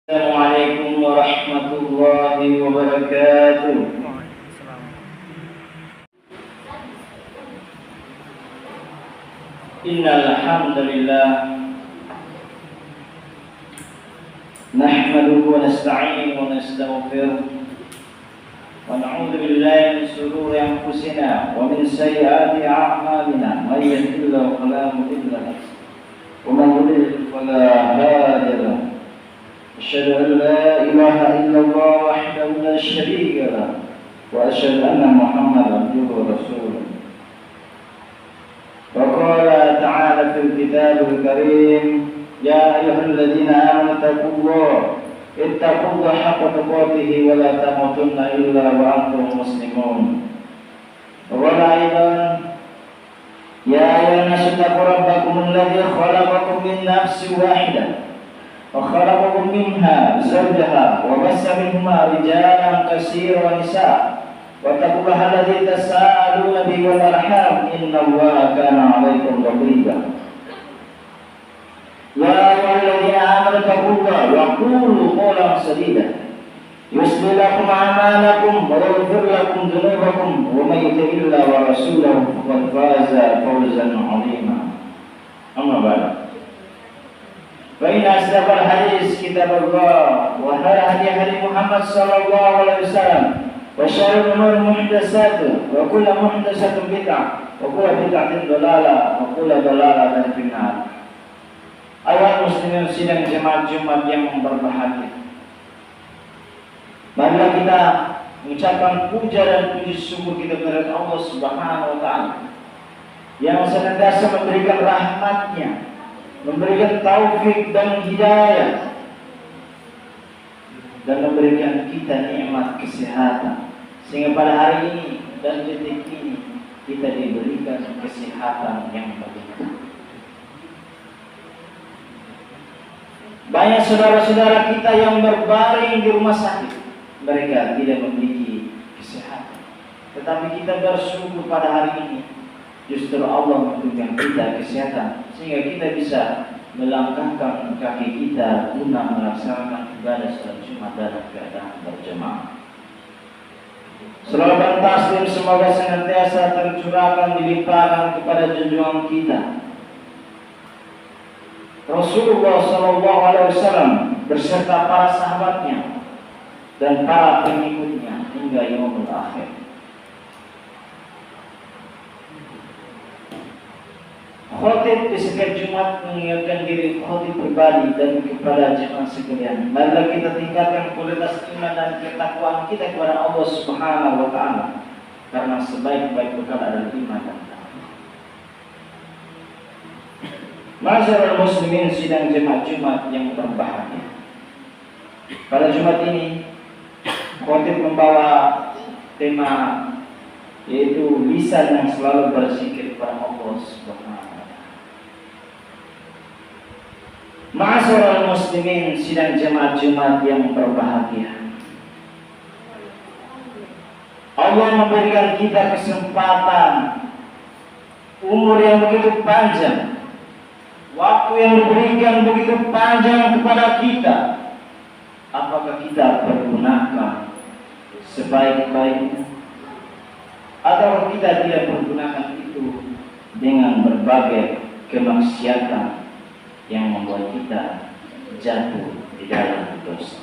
Assalamualaikum warahmatullahi wabarakatuh. Innal hamdalillah nahmaduhu wa nasta'inuhu wa nastaghfiruh wa na'udzu billahi min shururi anfusina wa min sayyiati a'malina may yahdihillahu fala mudilla lahu wa man yudlil fala hadiya lahu. أشهد أن لا إله إلا الله وحده لا شريك له وأشهد أن محمدا عبده ورسوله. وقال تعالى في الكتاب الكريم يا أيها الذين آمنوا اتقوا الله حق تقاته ولا تموتن إلا وأنتم مسلمون. وقال أيضا يا أيها الناس اتقوا ربكم الذي خلقكم من نفس واحدة وخلقكم منها زوجها وبث منهما رجالا كثيرا ونساء واتقوا الله الذي تساءلون به والأرحام إن الله كان عليكم رقيبا. يا أيها الذين آمنوا اتقوا الله وقولوا قولا سديدا يصلح لكم أعمالكم ويغفر لكم ذنوبكم ومن يطع الله ورسوله فقد فاز فوزا عظيما. أما بعد فإن أصدق الحديث كتاب الله وخير هدي محمد صلى الله عليه وسلم وشر الأمور محدثاتها وكل محدثة بدعة وكل بدعة ضلالة وكل ضلالة في النار. Ayuhal muslimin sidang jemaat Jumat yang berbahagia, marilah kita mengucapkan puja dan puji syukur kita kepada Allah Subhanahu wa taala yang senantiasa memberikan rahmat-Nya, memberikan taufik dan hidayah, dan memberikan kita nikmat kesehatan sehingga pada hari ini dan detik ini kita diberikan kesehatan yang baik. Banyak saudara-saudara kita yang berbaring di rumah sakit, mereka tidak memiliki kesehatan, tetapi kita bersyukur pada hari ini justru Allah memberikan kita kesehatan sehingga kita bisa melangkahkan kaki kita guna melaksanakan ibadah salat Jumat dalam keadaan berjamaah. Selawat dan taslim semoga senantiasa tercurahkan dilimpahkan kepada junjungan kita Rasulullah Sallallahu Alaihi Wasallam beserta para sahabatnya dan para pengikutnya hingga yaumul akhir. Khotib di setiap Jumat mengingatkan diri khotib pribadi dan kepada jemaah sekalian, marilah kita tingkatkan kualitas iman dan ketakwaan kita kepada Allah Subhanahu wa taala, karena sebaik-baik bekal adalah iman dan takwa. Ma'asyiral muslimin sidang jemaat Jumat yang berbahagia. Pada Jumat ini khotib membawa tema yaitu lisan yang selalu berzikir kepada Allah Subhanahu. Ma'asyiral muslimin sidang jemaat Jumat yang berbahagia, Allah memberikan kita kesempatan, umur yang begitu panjang, waktu yang diberikan begitu panjang kepada kita. Apakah kita pergunakan sebaik-baiknya, atau kita tidak pergunakan itu dengan berbagai kemaksiatan yang membuat kita jatuh di dalam dosa.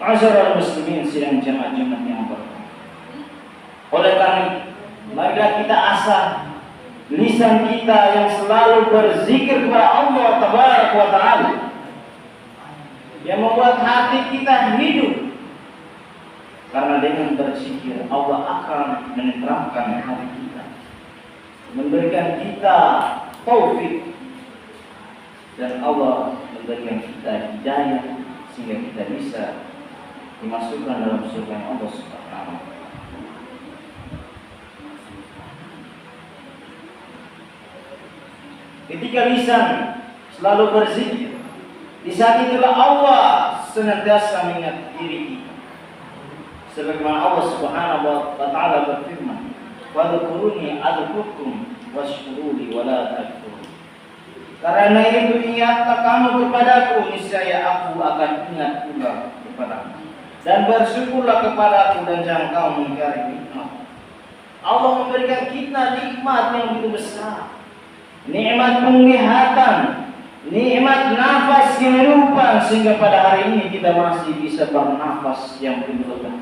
Ma'asyiral muslimin sidang jemaat Jumat yang berbahagia, oleh karena itu marilah kita asah lisan kita yang selalu berzikir kepada Allah Tabaraka wa Ta'ala, yang membuat hati kita hidup, karena dengan berzikir Allah akan menenteramkan hati kita, memberikan kita taufik, dan Allah memberikan kita hidayah sehingga kita bisa dimasukkan dalam surga Allah Subhanahu wa taala. Ketika lisan selalu berzikir, di saat itulah Allah senantiasa mengingat diri kita. Sebagaimana Allah Subhanahu wa taala berfirman, "Wadhkuruni adzkurkum washkuruli wala takfurun." Karena itu ingatlah kamu kepadaku, niscaya aku akan ingat pula kepadamu. Dan bersyukurlah kepadaku dan jangan kau mengingkari nikmat. Allah memberikan kita nikmat yang begitu besar. Nikmat penglihatan, nikmat nafas kehidupan, sehingga pada hari ini kita masih bisa bernafas yang begitu lega.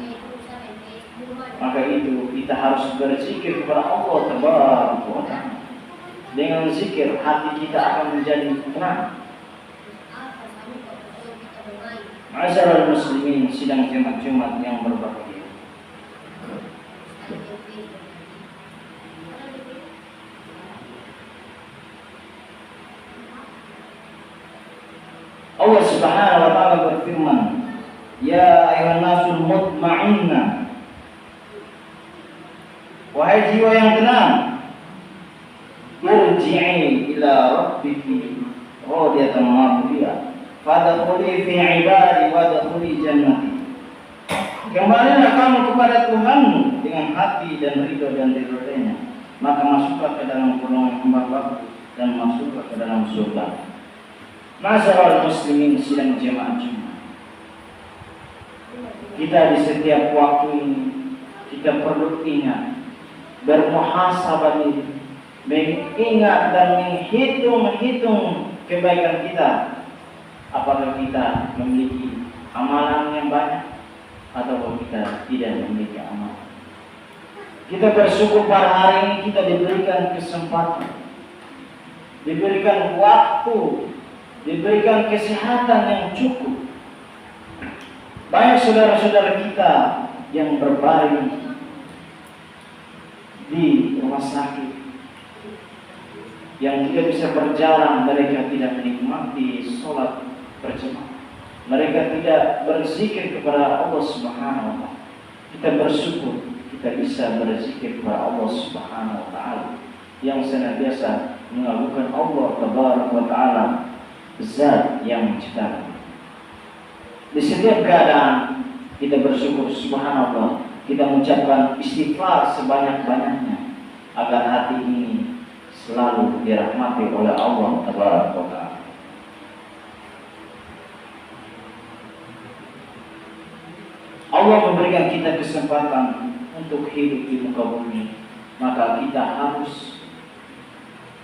Maka itu kita harus berzikir kepada Allah Tabaraka wa Ta'ala. Dengan zikir hati kita akan menjadi tenang. Ma'asyiral muslimin, sidang Jumat yang berbahagia. Allah Subhanahu wa Ta'ala berfirman, "Ya ayuhan nasul mutma'inna." Wahai jiwa yang tenang, irji'i ila rabbiki radiyatan mardiyah fadkhuli fi ibadi wadkhuli jannati. Kembalilah kamu kepada Tuhanmu dengan hati dan ridho dan ridhonya, maka masuklah ke dalam golongan hamba-Ku dan masuklah ke dalam surga. Ma'asyiral muslimin, sidang jemaah Jumat. Kita di setiap waktu ini kita perlu ingat, bermuhasabah diri, mengingat dan menghitung kebaikan kita. Apakah kita memiliki amalan yang banyak atau kita tidak memiliki amalan. Kita bersyukur pada hari ini kita diberikan kesempatan, diberikan waktu, diberikan kesehatan yang cukup. Banyak saudara-saudara kita yang berbaring di rumah sakit, yang tidak bisa berjalan, mereka tidak menikmati sholat berjamaah, mereka tidak berzikir kepada Allah Subhanahu wa Ta'ala. Kita bersyukur kita bisa berzikir kepada Allah Subhanahu wa Ta'ala yang senantiasa mengagungkan Allah Tabaraka wa Ta'ala, zat yang menciptakan. Di setiap keadaan kita bersyukur, subhanallah, kita mengucapkan istighfar sebanyak-banyaknya agar hati ini selalu dirahmati oleh Allah Tabaraka wa Ta'ala. Allah memberikan kita kesempatan untuk hidup di muka bumi, maka kita harus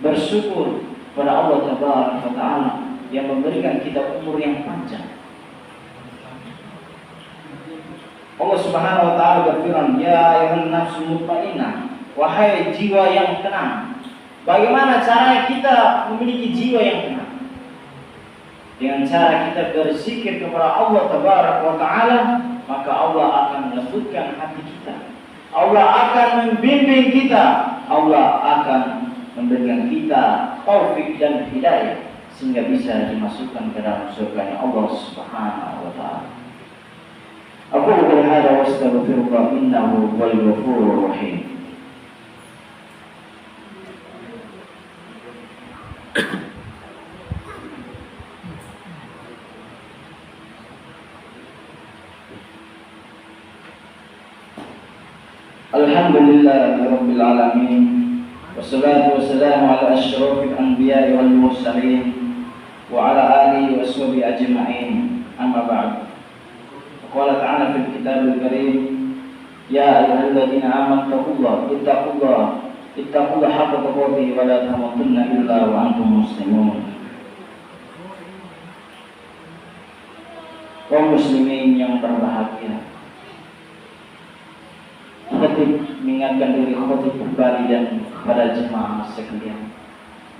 bersyukur pada Allah Tabaraka wa Ta'ala yang memberikan kita umur yang panjang. Allah Subhanahu wa Ta'ala berfirman, "Ya ayyuhan nafsul mutmainnah," wahai jiwa yang tenang. Bagaimana caranya kita memiliki jiwa yang tenang? Dengan cara kita berzikir kepada Allah Tabaraka wa Ta'ala, maka Allah akan melembutkan hati kita. Allah akan membimbing kita. Allah akan memberikan kita taufik dan hidayah sehingga bisa dimasukkan ke dalam surga Allah Subhanahu wa Ta'ala. Aku berhada wa astaghfirullah innahu wal ghafurur rahim. Alhamdulillahirabbil alamin. Wassalatu wassalamu ala asyrafil anbiya'i wal mursalin wa ala alihi washabihi ajma'in. Amma ba'd. Qala ta'ala fil kitabil karim, ya ayyuhalladzina amanu ittaqullaha haqqa tuqatih wa la tamutunna illa wa antum muslimun. Kaum muslimin yang berbahagia, khatib mengingatkan diri khatib kembali dan kepada jemaah sekalian,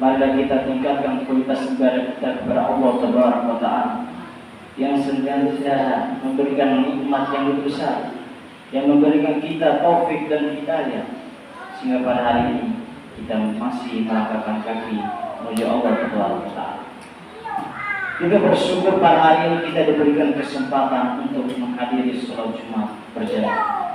marilah kita tingkatkan kualitas ibadah kita kepada Allah Tabaraka wa Ta'ala yang senantiasa memberikan nikmat yang begitu besar, yang memberikan kita taufik dan hidayah sehingga pada hari ini kita masih melangkahkan kaki menuju Allah Tabaraka wa Ta'ala. Kita bersyukur pada hari ini kita diberikan kesempatan untuk menghadiri sholat Jumat berjamaah.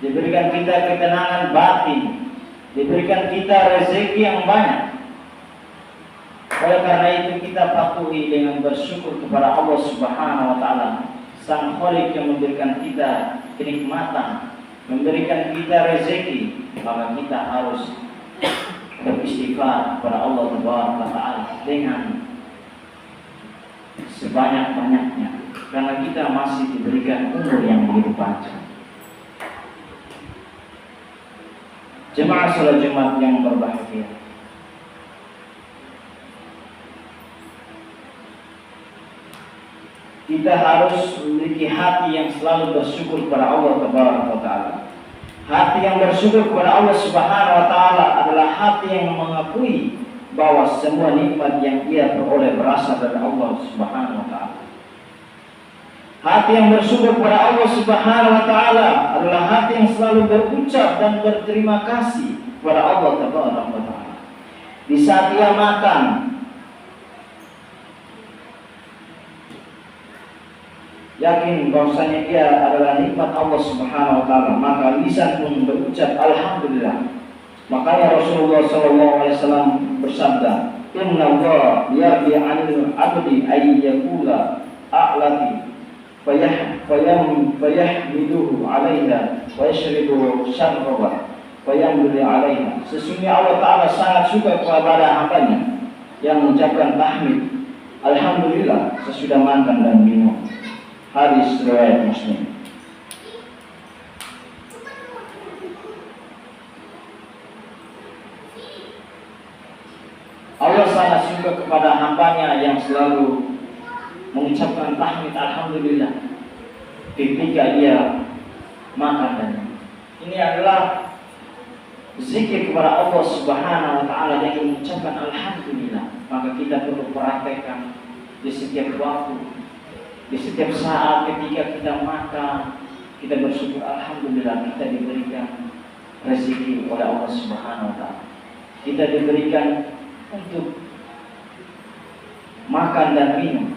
Diberikan kita ketenangan batin, diberikan kita rezeki yang banyak. Oleh karena itu kita patuhi dengan bersyukur kepada Allah Subhanahu wa Ta'ala, Sang Khalik yang memberikan kita kenikmatan, memberikan kita rezeki, maka kita harus beristighfar kepada Allah Taala dengan sebanyak-banyaknya, karena kita masih diberikan umur yang begitu panjang. Jemaah salat Jumat yang berbahagia, kita harus memiliki hati yang selalu bersyukur kepada Allah Taala. Hati yang bersyukur kepada Allah Subhanahu wa Ta'ala adalah hati yang mengakui bahwa semua nikmat yang ia peroleh berasal dari Allah Subhanahu wa Ta'ala. Hati yang bersyukur kepada Allah Subhanahu wa Ta'ala adalah hati yang selalu berucap dan berterima kasih kepada Allah Subhanahu wa Ta'ala. Di saat ia makan, yakin bahwasanya dia adalah nikmat Allah Subhanahu wa Ta'ala, maka lisan pun berucap alhamdulillah. Makanya Rasulullah SAW bersabda, Inna Allah yardi 'anil 'abdi ay yaqula a'lati fayahmiduhu 'alaiha wa yashribu syarraba fayamli 'alaiha. Sesungguhnya Allah Ta'ala sangat suka kepada hambanya yang mengucapkan tahmid, alhamdulillah, sesudah makan dan minum. Hadis riwayat Muslim. Allah sangat suka kepada hambanya yang selalu mengucapkan tahmid alhamdulillah ketika ia makan dan minum. Ini adalah zikir kepada Allah Subhanahu wa Ta'ala yang mengucapkan alhamdulillah. Maka kita perlu praktekkan di setiap waktu, di setiap saat. Ketika kita makan, kita bersyukur alhamdulillah kita diberikan rezeki oleh Allah Subhanahu wa Ta'ala. Kita diberikan untuk makan dan minum.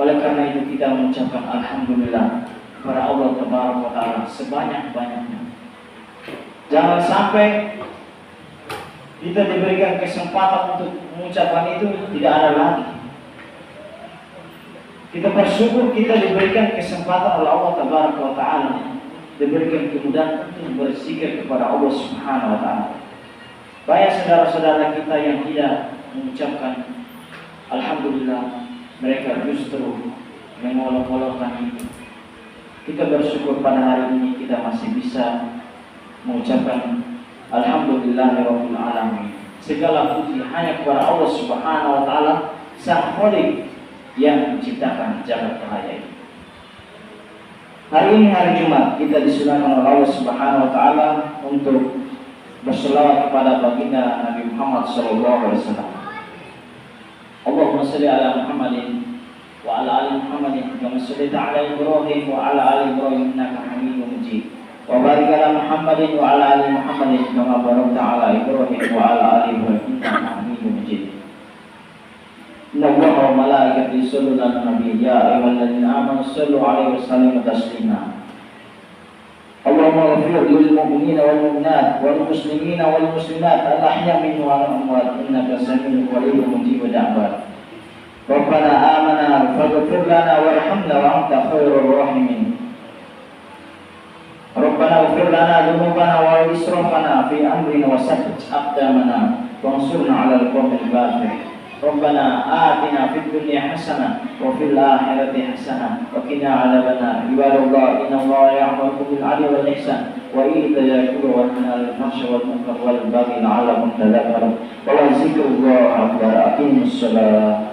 Oleh karena itu kita mengucapkan alhamdulillah kepada Allah Taala sebanyak-banyaknya. Jangan sampai kita diberikan kesempatan untuk mengucapkan itu tidak ada lagi. Kita bersyukur kita diberikan kesempatan oleh Allah Taala, diberikan kemudahan untuk berzikir kepada Allah Subhanahu wa Ta'ala. Banyak saudara-saudara kita yang tidak mengucapkan alhamdulillah, mereka justru mengolok-olokkan itu. Kita bersyukur pada hari ini kita masih bisa mengucapkan alhamdulillahirabbil alamin. Segala puji hanya kepada Allah Subhanahu wa Ta'ala, Sang Khalik yang menciptakan jagat raya ini. Hari ini hari Jumat, kita disunahkan oleh Allah Subhanahu wa Ta'ala untuk berselawat kepada baginda Nabi Muhammad SAW. Allahumma salli ala Muhammadin wa ala ali Muhammadin kama shallaita ala Ibrahim wa ala ali Ibrahim innaka Hamidum Majid. Wa barik ala Muhammadin wa ala ali Muhammadin kama barakta ala Ibrahim wa ala ali Ibrahim innaka Hamidum Majid. Inna Allaha wa malaikatahu yusholluna 'alan nabiy ya ayyuhalladzina amanu shallu 'alaihi wa sallimu taslima. Allahumma ighfir lil mu'minina wal mu'minat wal muslimina wal muslimat al ahya minhum wal amwat innaka samii'un qaribun mujibud da'wat. Rabbana amanna faghfir lana warhamna wa anta khairur rahimin. Rabbana ighfir lana dhunubana wa israfana fi amrina wa sabbit aqdamana wansurna 'alal qawmil kafirin. Rabbana atina fid dunya hasanah wa fil akhirati hasanah wa qina 'adzabannar. Ibadallah, innallaha ya'muru bil 'adli wal ihsan wa ita'i dzil qurba wa yanha 'anil fahsya'i wal munkari wal baghi la'allakum tadhakkarun. Wa la dzikrullahi akbar. Aqimus shalah.